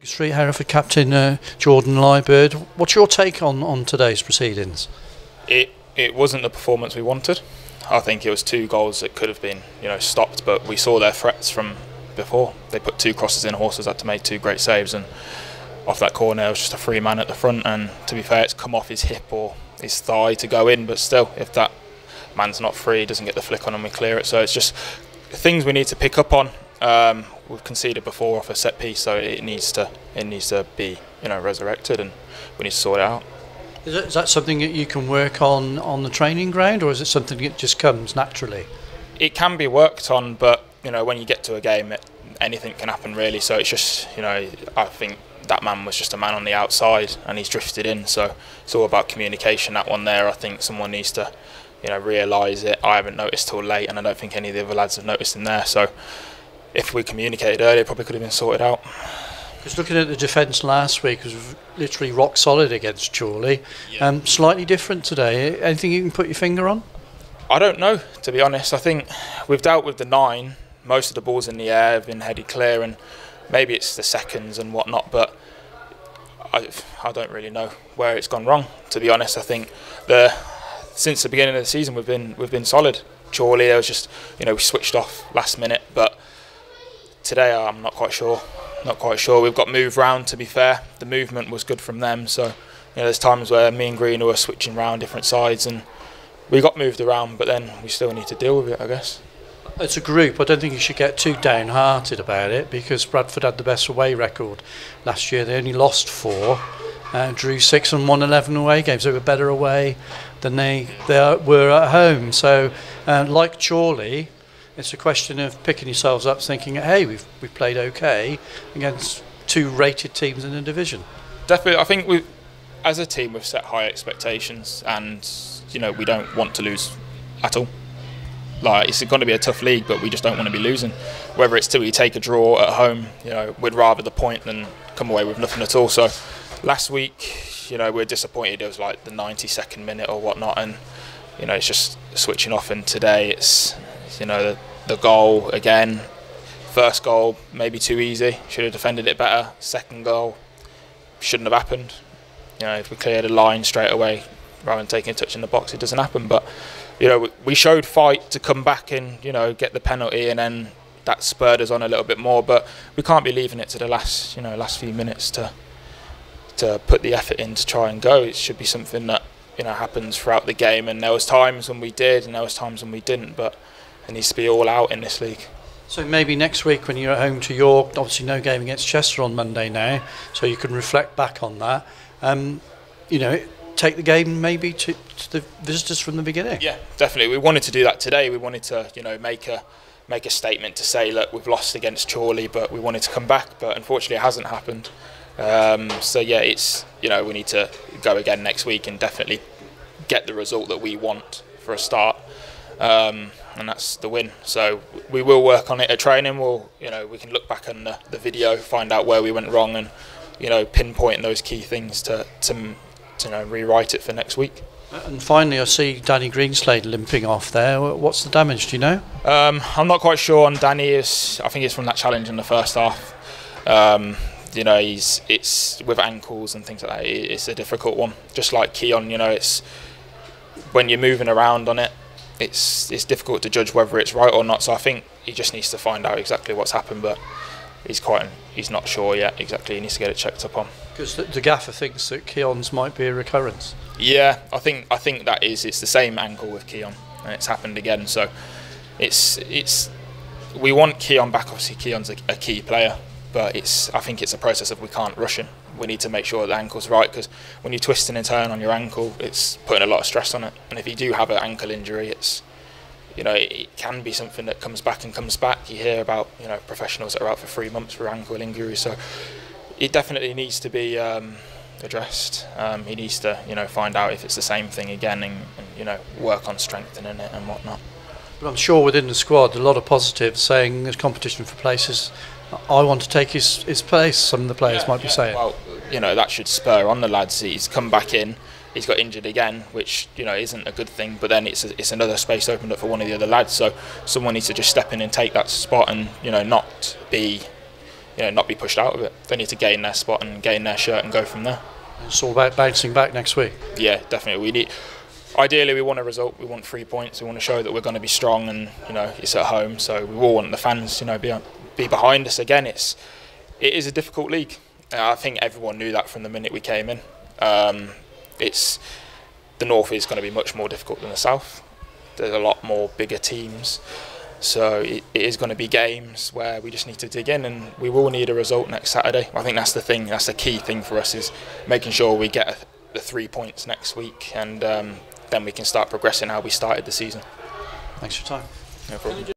Street Hereford captain Jordan Liburd. What's your take on today's proceedings? It wasn't the performance we wanted. I think it was 2 goals that could have been stopped, but we saw their threats from before. They put 2 crosses in, Horses had to make 2 great saves, and off that corner it was just a free man at the front, and to be fair, it's come off his hip or his thigh to go in, but still, if that man's not free, he doesn't get the flick on and we clear it. So it's just things we need to pick up on. We've conceded before off a set piece, so it needs to be resurrected, and we need to sort it out. Is that something that you can work on the training ground, or is it something that just comes naturally? It can be worked on, but when you get to a game, anything can happen really. So it's just I think that man was just a man on the outside, and he's drifted in. So it's all about communication. That one there, I think someone needs to realise it. I haven't noticed till late, and I don't think any of the other lads have noticed him there. So if we communicated earlier, it probably could have been sorted out. Just looking at the defence last week, was literally rock solid against Chorley. Yeah. Slightly different today. Anything you can put your finger on? I don't know, to be honest. I think we've dealt with the 9. Most of the balls in the air have been headed clear, and maybe it's the seconds and whatnot, but I don't really know where it's gone wrong, to be honest. I think since the beginning of the season we've been solid. Chorley, there was just we switched off last minute, but today I'm not quite sure. We've got moved round, to be fair. The movement was good from them, so there's times where me and Green were switching round different sides and we got moved around, but then we still need to deal with it, I guess. As a group, I don't think you should get too downhearted about it, because Bradford had the best away record last year. They only lost 4, drew 6 and won 11 away games. They were better away than they were at home. So, like Chorley, it's a question of picking yourselves up, thinking, hey, we've played okay against 2 rated teams in the division. Definitely, I think as a team we've set high expectations, and we don't want to lose at all. Like, it's going to be a tough league, but we just don't want to be losing. Whether it's till we take a draw at home, we'd rather the point than come away with nothing at all. So last week, we're disappointed. It was like the 92nd minute or whatnot, and it's just switching off. And today it's the goal again. First goal maybe too easy. Should have defended it better. Second goal shouldn't have happened. If we cleared a line straight away rather than taking a touch in the box, it doesn't happen. But we showed fight to come back and get the penalty, and then that spurred us on a little bit more. But we can't be leaving it to the last few minutes to put the effort in to try and go. It should be something that happens throughout the game. And there was times when we did, and there was times when we didn't. But it needs to be all out in this league. So maybe next week when you're at home to York, obviously no game against Chester on Monday now, so you can reflect back on that. Take the game maybe to the visitors from the beginning. Yeah, definitely. We wanted to do that today. We wanted to make a statement to say, look, we've lost against Chorley, but we wanted to come back. But unfortunately, it hasn't happened. So yeah, it's we need to go again next week and definitely get the result that we want for a start. And that's the win. So we will work on it at training. We can look back on the video, find out where we went wrong, and pinpoint those key things to rewrite it for next week. And finally, I see Danny Greenslade limping off there. What's the damage? Do you know? I'm not quite sure on Danny. I think it's from that challenge in the first half. It's with ankles and things like that. It's a difficult one. Just like Keon, it's when you're moving around on it, it's difficult to judge whether it's right or not. So I think he just needs to find out exactly what's happened, but he's not sure yet exactly. He needs to get it checked up on. Because the gaffer thinks that Keon's might be a recurrence. Yeah, I think it's the same ankle with Keon, and it's happened again. So we want Keon back. Obviously, Keon's a key player, but I think it's a process of we can't rush him. We need to make sure the ankle's right, because when you're twisting and turning on your ankle, it's putting a lot of stress on it. And if you do have an ankle injury, it can be something that comes back. You hear about professionals that are out for 3 months for ankle injuries. So it definitely needs to be addressed. He needs to find out if it's the same thing again, and work on strengthening it and whatnot. But I'm sure within the squad, a lot of positives saying there's competition for places. I want to take his place, some of the players might be saying. Well, that should spur on the lads. He's come back in, he's got injured again, which isn't a good thing, but then it's another space opened up for one of the other lads. So someone needs to just step in and take that spot, and not be not be pushed out of it. They need to gain their spot and gain their shirt and go from there. It's all about bouncing back next week. Yeah, definitely. Ideally, we want a result. We want 3 points. We want to show that we're going to be strong, and it's at home, so we all want the fans, be behind us. Again, it is a difficult league. I think everyone knew that from the minute we came in. The North is going to be much more difficult than the South. There's a lot more bigger teams, so it is going to be games where we just need to dig in, and we will need a result next Saturday. I think that's the thing. That's the key thing for us, is making sure we get the 3 points next week, and then we can start progressing how we started the season. Thanks for your time. No problem.